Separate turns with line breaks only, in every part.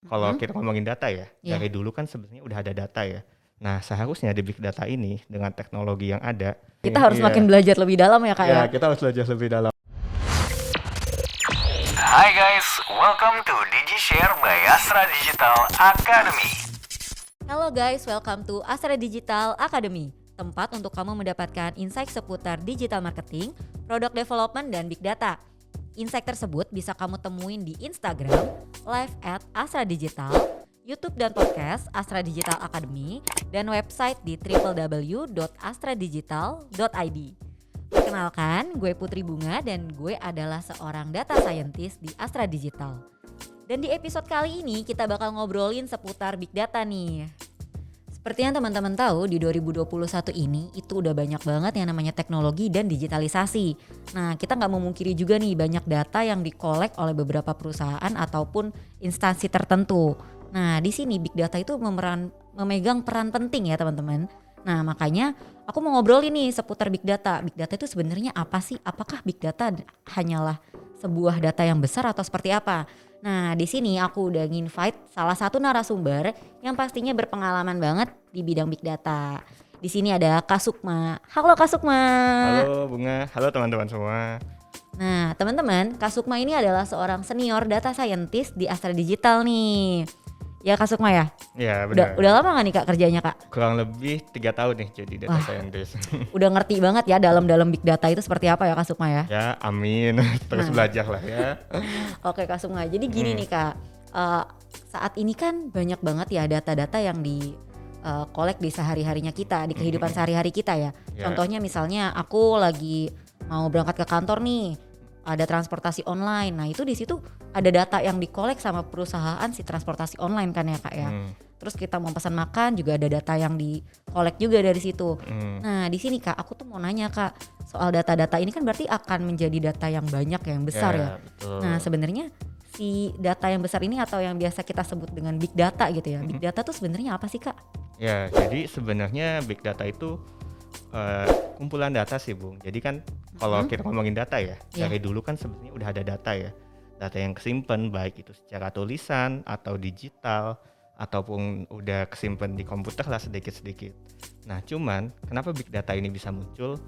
Kalau
Mhm.
kita ngomongin data ya,
Iya.
dari dulu kan sebenarnya udah ada data ya. Nah, seharusnya di big data ini dengan teknologi yang ada,
Kita harus makin
iya,
belajar lebih dalam ya, Kak,
iya
ya?
kita harus belajar lebih dalam.
Hi guys, welcome to DigiShare by Astra Digital Academy.
Halo guys, welcome to Astra Digital Academy, tempat untuk kamu mendapatkan insight seputar digital marketing, product development, dan big data. Insight tersebut bisa kamu temuin di Instagram, live at Astra Digital, YouTube dan podcast Astra Digital Academy, dan website di www.astradigital.id. Perkenalkan, gue Putri Bunga dan gue adalah seorang data scientist di Astra Digital. Dan di episode kali ini kita bakal ngobrolin seputar big data nih. Seperti yang teman-teman tahu, di 2021 ini itu udah banyak banget yang namanya teknologi dan digitalisasi. Nah, kita nggak memungkiri juga nih banyak data yang dikolek oleh beberapa perusahaan ataupun instansi tertentu. Nah, di sini big data itu memegang peran penting ya teman-teman. Nah, makanya aku mau ngobrolin nih seputar big data. Big data itu sebenarnya apa sih? Apakah big data hanyalah sebuah data yang besar atau seperti apa? Nah, di sini aku udah nginvite salah satu narasumber yang pastinya berpengalaman banget di bidang big data. Di sini ada Kak Sukma. Halo Kak Sukma.
Halo Bunga, halo teman-teman semua.
Nah, teman-teman, Kak Sukma ini adalah seorang senior data scientist di Astra Digital nih. Ya Kak Sukma ya?
Ya
Udah
benar.
lama gak nih Kak kerjanya Kak?
Kurang lebih 3 tahun nih jadi data
Wah,
scientist.
udah ngerti banget ya dalam big data itu seperti apa ya Kak Sukma ya?
Ya, amin. Terus
Nah,
belajar lah ya.
oke Kak Sukma. Jadi gini
Mm,
nih Kak, eh, saat ini kan banyak banget ya data-data yang di kolek di sehari-harinya kita, di kehidupan sehari-hari kita ya.
ya.
Contohnya misalnya aku lagi mau berangkat ke kantor nih, ada transportasi online. Nah itu di situ ada data yang dikolek sama perusahaan si transportasi online kan ya Kak ya.
Mm,
Terus kita mau pesan makan juga ada data yang dikolek juga dari situ.
mm,
Nah di sini Kak, aku tuh mau nanya Kak, soal data-data ini kan berarti akan menjadi data yang banyak, yang besar ya.
ya
Nah
betul.
sebenarnya si data yang besar ini atau yang biasa kita sebut dengan big data gitu ya. Big data tuh sebenarnya apa sih Kak?
Ya, jadi sebenarnya big data itu eh, kumpulan data sih, Bung. Jadi kan kalau
Hmm?
kita ngomongin data ya,
Iya.
dari dulu kan sebenarnya udah ada data ya. Data yang kesimpan baik itu secara tulisan atau digital ataupun udah kesimpan di komputer lah sedikit-sedikit. Nah, cuman kenapa big data ini bisa muncul?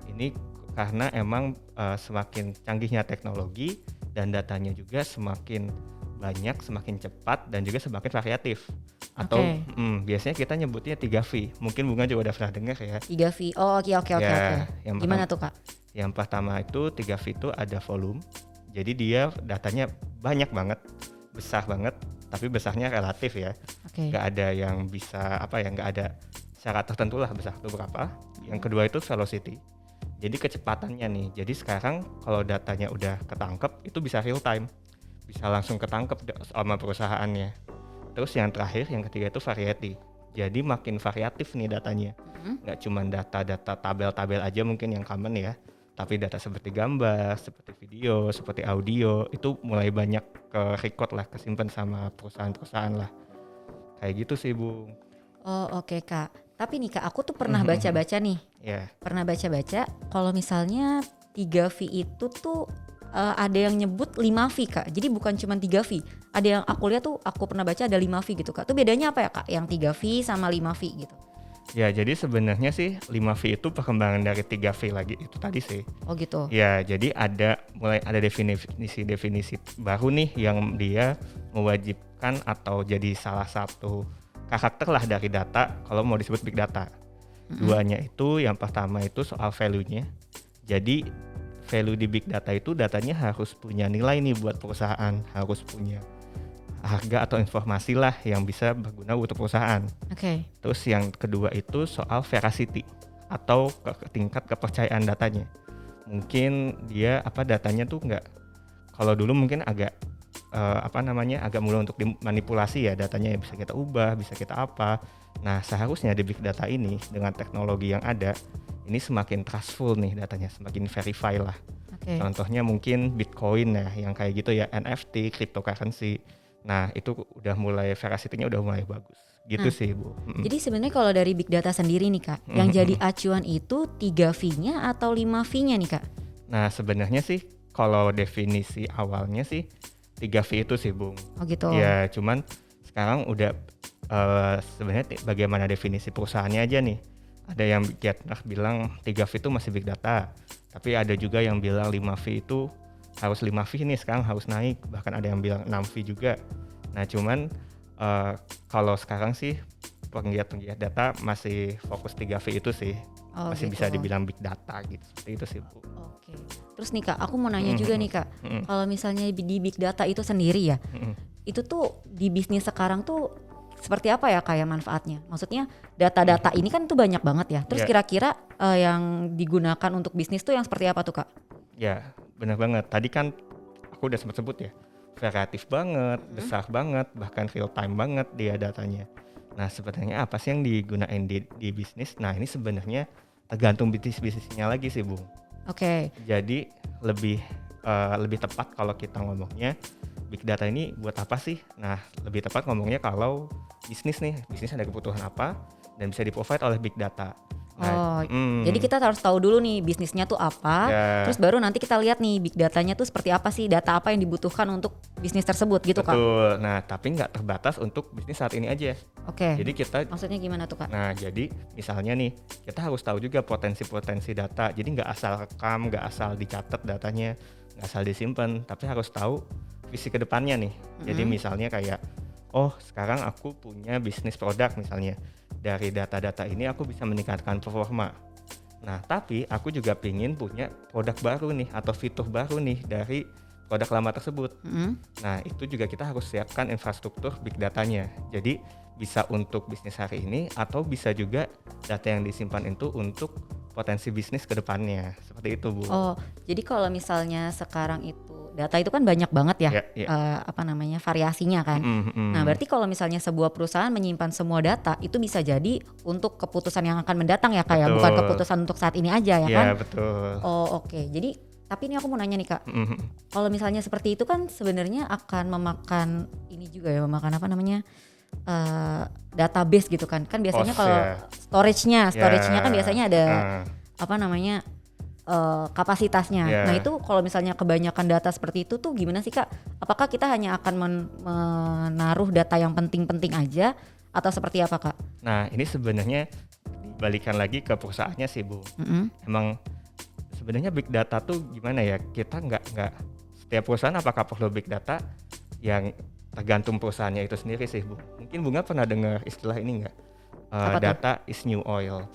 Ini karena emang semakin canggihnya teknologi dan datanya juga semakin banyak, semakin cepat dan juga semakin variatif. Atau
Oke.
biasanya kita nyebutnya 3V. Mungkin Bunga juga udah pernah dengar ya.
3V. Oh oke oke oke oke.
Ya,
Gimana tuh Kak?
yang pertama itu 3V itu ada volume. Jadi dia datanya banyak banget, besar banget, tapi besarnya relatif ya.
Oke.
Nggak ada yang bisa nggak ada syarat tertentu lah besar itu berapa. Yang kedua itu velocity. Jadi kecepatannya nih. Jadi sekarang kalau datanya udah ketangkep itu bisa real time. Bisa langsung ketangkep sama perusahaannya. Terus yang terakhir, yang ketiga itu variety. Jadi makin variatif nih datanya.
Mhm.
Nggak cuma data-data tabel-tabel aja mungkin yang common ya. Tapi data seperti gambar, seperti video, seperti audio, itu mulai banyak ke record lah, kesimpan sama perusahaan-perusahaan lah. Kayak gitu sih, Bung.
Oh oke Kak. Tapi nih Kak, aku tuh pernah baca-baca nih.
Ya,
Pernah baca-baca kalau misalnya 3V itu tuh ada yang nyebut 5V Kak. Jadi bukan cuma 3V. Ada yang aku lihat tuh, aku pernah baca ada 5V gitu Kak. Tuh bedanya apa ya Kak? Yang 3V sama 5V gitu.
ya jadi sebenarnya sih 5V itu perkembangan dari 3V lagi itu tadi sih.
Oh gitu.
Ya, jadi mulai ada definisi baru nih yang dia mewajibkan atau jadi salah satu karakter lah dari data kalau mau disebut big data. Duanya itu, yang pertama itu soal value-nya. Jadi value di big data itu datanya harus punya nilai nih buat perusahaan, harus punya harga atau informasi lah yang bisa berguna untuk perusahaan.
Oke.
Terus yang kedua itu soal veracity atau tingkat kepercayaan datanya. Mungkin dia datanya tuh nggak, kalau dulu mungkin agak agak mudah untuk dimanipulasi ya datanya, bisa kita ubah, bisa kita apa. Nah, seharusnya di big data ini dengan teknologi yang ada ini semakin trustful nih datanya, semakin verify lah.
Oke.
Contohnya mungkin Bitcoin ya, yang kayak gitu ya, NFT, cryptocurrency. Nah, itu udah mulai veracity-nya udah mulai bagus. Gitu
Nah,
sih, Bu.
jadi sebenarnya kalau dari big data sendiri nih Kak, yang jadi acuan itu 3V-nya atau 5V-nya nih Kak?
Nah, sebenarnya sih kalau definisi awalnya sih 3V itu sih, Bung.
Oh gitu.
Ya, cuman sekarang udah sebenarnya bagaimana definisi perusahaannya aja nih. Ada yang bilang 3V itu masih big data, tapi ada juga yang bilang 5V itu harus 5V nih sekarang harus naik, bahkan ada yang bilang 6V juga. Nah cuman kalau sekarang sih penggiat-penggiat data masih fokus 3V itu sih, masih
gitu.
bisa dibilang big data gitu, seperti itu sih Bu.
Oke. Terus nih Kak, aku mau nanya juga nih Kak, kalau misalnya di big data itu sendiri ya, itu tuh di bisnis sekarang tuh seperti apa ya kayak manfaatnya? Maksudnya data-data ini kan tuh banyak banget ya. Terus kira-kira yang digunakan untuk bisnis tuh yang seperti apa tuh Kak?
Ya benar banget. Tadi kan aku udah sempat sebut ya, variatif banget, besar banget, bahkan real time banget dia datanya. Nah sebenarnya apa sih yang digunain di bisnis? Nah ini sebenarnya tergantung bisnisnya lagi sih Bung.
Oke.
Jadi lebih tepat kalau kita ngomongnya big data ini buat apa sih? Nah lebih tepat ngomongnya kalau bisnis ada kebutuhan apa dan bisa di-provide oleh big data. Nah,
jadi kita harus tahu dulu nih bisnisnya tuh apa, terus baru nanti kita lihat nih big datanya tuh seperti apa sih, data apa yang dibutuhkan untuk bisnis tersebut gitu Kak?
Betul. Nah tapi nggak terbatas untuk bisnis saat ini aja.
Oke.
Jadi
maksudnya gimana tuh Kak?
Nah jadi misalnya nih kita harus tahu juga potensi-potensi data. Jadi nggak asal rekam, nggak asal dicatat datanya, nggak asal disimpan, tapi harus tahu visi kedepannya nih. Jadi misalnya kayak, oh sekarang aku punya bisnis produk misalnya. Dari data-data ini aku bisa meningkatkan performa. Nah tapi aku juga pingin punya produk baru nih atau fitur baru nih dari produk lama tersebut. Nah itu juga kita harus siapkan infrastruktur big datanya. Jadi bisa untuk bisnis hari ini atau bisa juga data yang disimpan itu untuk potensi bisnis ke depannya. Seperti itu Bu.
Oh jadi kalau misalnya sekarang itu data itu kan banyak banget ya, variasinya kan. Nah berarti kalau misalnya sebuah perusahaan menyimpan semua data itu bisa jadi untuk keputusan yang akan mendatang ya Kak ya, bukan keputusan untuk saat ini aja ya kan?
Iya betul.
Oh oke. Jadi tapi ini aku mau nanya nih Kak, kalau misalnya seperti itu kan sebenarnya akan memakan ini juga ya, memakan database gitu kan biasanya kalau storage-nya kan biasanya ada kapasitasnya. Nah itu kalau misalnya kebanyakan data seperti itu tuh gimana sih Kak? Apakah kita hanya akan menaruh data yang penting-penting aja atau seperti apa Kak?
Nah ini sebenarnya dibalikan lagi ke perusahaannya sih Bu. Emang sebenarnya big data tuh gimana ya? Kita nggak setiap perusahaan apakah perlu big data, yang tergantung perusahaannya itu sendiri sih Bu. Mungkin Bunga pernah dengar istilah ini nggak? Data is new oil.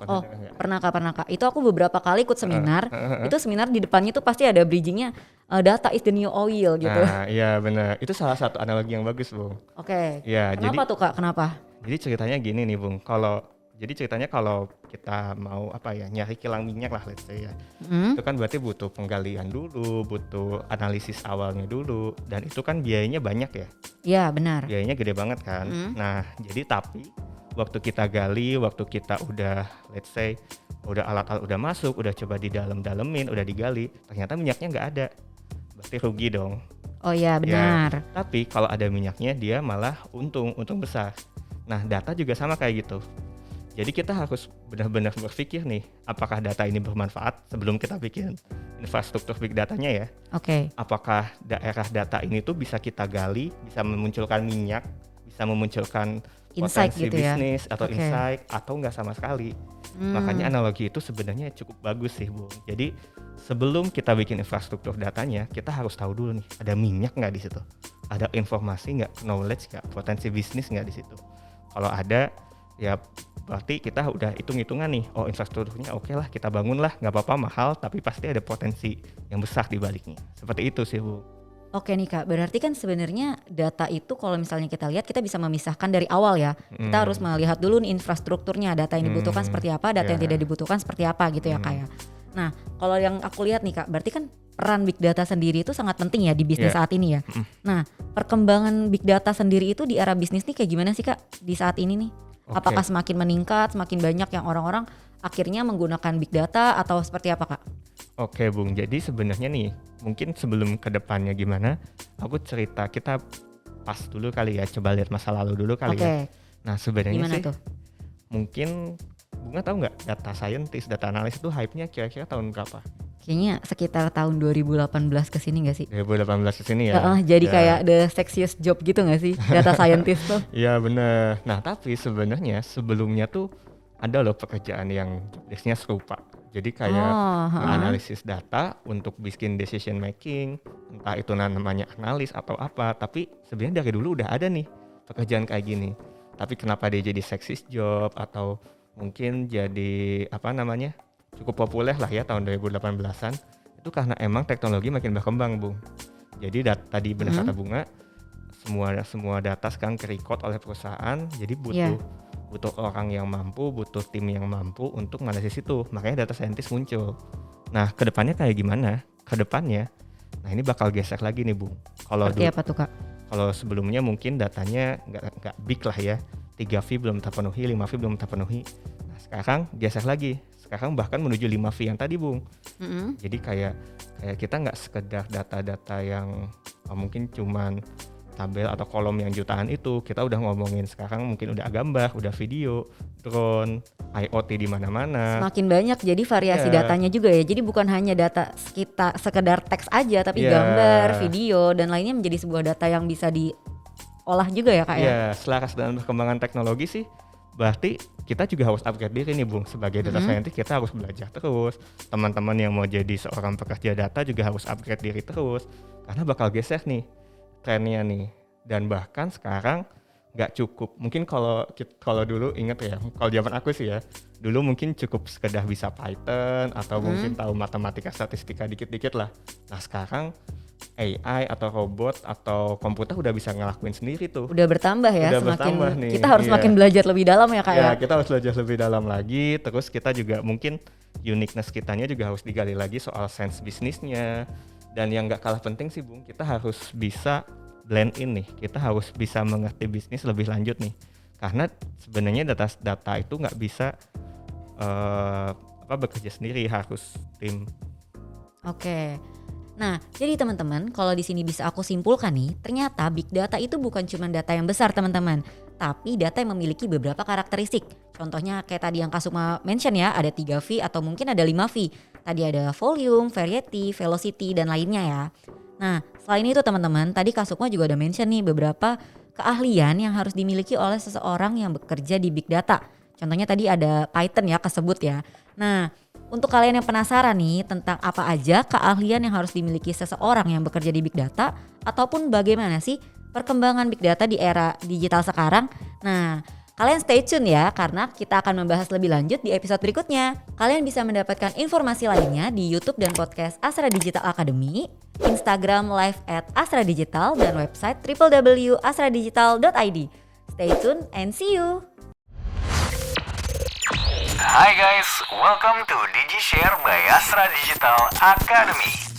Pernah Kak. Itu aku beberapa kali ikut seminar. Itu seminar di depannya tuh pasti ada bridgingnya, data is the new oil gitu.
Nah iya benar. Itu salah satu analogi yang bagus Bung.
Oke.
Ya,
kenapa tuh Kak? Kenapa?
Jadi ceritanya gini nih Bung. Kalau kita mau nyari kilang minyak lah let's say ya. Itu kan berarti butuh penggalian dulu, butuh analisis awalnya dulu, dan itu kan biayanya banyak ya.
Iya benar.
Biayanya gede banget kan. Nah jadi tapi waktu kita gali, waktu kita udah let's say udah alat-alat udah masuk, udah coba didalemin, udah digali, ternyata minyaknya nggak ada, berarti rugi dong.
Oh iya benar.
Ya, tapi kalau ada minyaknya dia malah untung besar. Nah data juga sama kayak gitu. Jadi kita harus benar-benar berpikir nih, apakah data ini bermanfaat sebelum kita bikin infrastruktur big datanya ya.
Oke.
Apakah daerah data ini tuh bisa kita gali, bisa memunculkan minyak, bisa memunculkan
insight
potensi
gitu ya?
bisnis atau insight, atau enggak sama sekali. Makanya analogi itu sebenarnya cukup bagus sih Bu. Jadi sebelum kita bikin infrastruktur datanya, kita harus tahu dulu nih, ada minyak nggak di situ, ada informasi nggak, knowledge nggak, potensi bisnis nggak di situ. Kalau ada, ya berarti kita udah hitung-hitungan nih, oh infrastrukturnya oke lah, kita bangun lah, nggak apa-apa mahal, tapi pasti ada potensi yang besar di baliknya. Seperti itu sih Bu.
Oke nih Kak, berarti kan sebenarnya data itu kalau misalnya kita lihat, kita bisa memisahkan dari awal ya. Kita harus melihat dulu nih infrastrukturnya, data yang dibutuhkan seperti apa, data yang tidak dibutuhkan seperti apa gitu ya Kak ya. Nah kalau yang aku lihat nih Kak, berarti kan peran big data sendiri itu sangat penting ya di bisnis saat ini ya. Nah perkembangan big data sendiri itu di era bisnis nih kayak gimana sih Kak di saat ini nih? Apakah semakin meningkat, semakin banyak yang orang-orang akhirnya menggunakan big data atau seperti apa Kak?
Oke Bung, jadi sebenarnya nih mungkin sebelum ke depannya gimana, aku cerita kita pas dulu kali ya, coba lihat masa lalu dulu kali ya. Nah sebenarnya sih
tuh?
Mungkin Bunga tahu nggak data scientist, data analis itu hype-nya kira-kira tahun berapa?
Kayaknya sekitar tahun 2018 ke sini gak sih?
2018 ke sini ya.
Jadi
Ya.
kayak the sexiest job gitu gak sih? Data scientist tuh.
Iya bener. Nah tapi sebenarnya sebelumnya tuh ada loh pekerjaan yang jobdesknya serupa. Jadi kayak analisis data untuk bikin decision making, entah itu namanya analis atau apa. Tapi sebenarnya dari dulu udah ada nih pekerjaan kayak gini. Tapi kenapa dia jadi sexist job atau mungkin jadi apa namanya cukup populer lah ya tahun 2018an. Itu karena emang teknologi makin berkembang, Bung. Jadi tadi benar kata Bunga, semua data sekarang ke-record oleh perusahaan, jadi butuh orang yang mampu, butuh tim yang mampu untuk analisis itu. Makanya data scientist muncul. Nah, kedepannya kayak gimana? Kedepannya, nah ini bakal geser lagi nih, Bung.
Seperti apa tuh, Kak?
Kalau sebelumnya mungkin datanya nggak big lah ya, 3V belum terpenuhi, 5V belum terpenuhi. Nah, sekarang geser lagi. Sekarang bahkan menuju 5V yang tadi, Bung. Jadi kayak kita nggak sekedar data-data yang mungkin cuman tabel atau kolom yang jutaan itu, kita udah ngomongin sekarang mungkin udah gambar, udah video, drone, IoT di mana-mana.
Semakin banyak jadi variasi datanya juga ya. Jadi bukan hanya data kita sekedar teks aja, tapi gambar, video dan lainnya menjadi sebuah data yang bisa diolah juga ya, Kak ya.
Selaras dengan perkembangan teknologi sih, berarti kita juga harus upgrade diri nih, Bung. Sebagai data scientist kita harus belajar terus. Teman-teman yang mau jadi seorang pekerja data juga harus upgrade diri terus. Karena bakal geser nih trennya nih. Dan bahkan sekarang nggak cukup. Mungkin kalau dulu inget ya, kalau zaman aku sih ya, dulu mungkin cukup sekedar bisa Python atau mungkin tahu matematika statistika dikit-dikit lah. Nah sekarang AI atau robot atau komputer udah bisa ngelakuin sendiri tuh.
Udah bertambah ya,
udah
semakin
bertambah nih.
Kita harus makin belajar lebih dalam ya, Kak ya.
Kita harus belajar lebih dalam lagi. Terus kita juga mungkin uniqueness kitanya juga harus digali lagi soal sense bisnisnya. Dan yang nggak kalah penting sih, Bung, kita harus bisa blend in nih. Kita harus bisa mengerti bisnis lebih lanjut nih. Karena sebenarnya data itu nggak bisa bekerja sendiri, harus tim.
Oke. Nah, jadi teman-teman, kalau di sini bisa aku simpulkan nih, ternyata big data itu bukan cuma data yang besar, teman-teman, tapi data yang memiliki beberapa karakteristik. Contohnya kayak tadi yang Kak Sukma mention ya, ada 3V atau mungkin ada 5V. Tadi ada volume, variety, velocity dan lainnya ya. Nah, selain itu teman-teman, tadi Kak Sukma juga ada mention nih beberapa keahlian yang harus dimiliki oleh seseorang yang bekerja di big data. Contohnya tadi ada Python ya kesebut ya. Nah, untuk kalian yang penasaran nih tentang apa aja keahlian yang harus dimiliki seseorang yang bekerja di big data ataupun bagaimana sih perkembangan big data di era digital sekarang. Nah, kalian stay tune ya karena kita akan membahas lebih lanjut di episode berikutnya. Kalian bisa mendapatkan informasi lainnya di YouTube dan podcast Astra Digital Academy, Instagram live @astradigital dan website www.astradigital.id. Stay tune and see you.
Hi guys, welcome to DigiShare by Astra Digital Academy.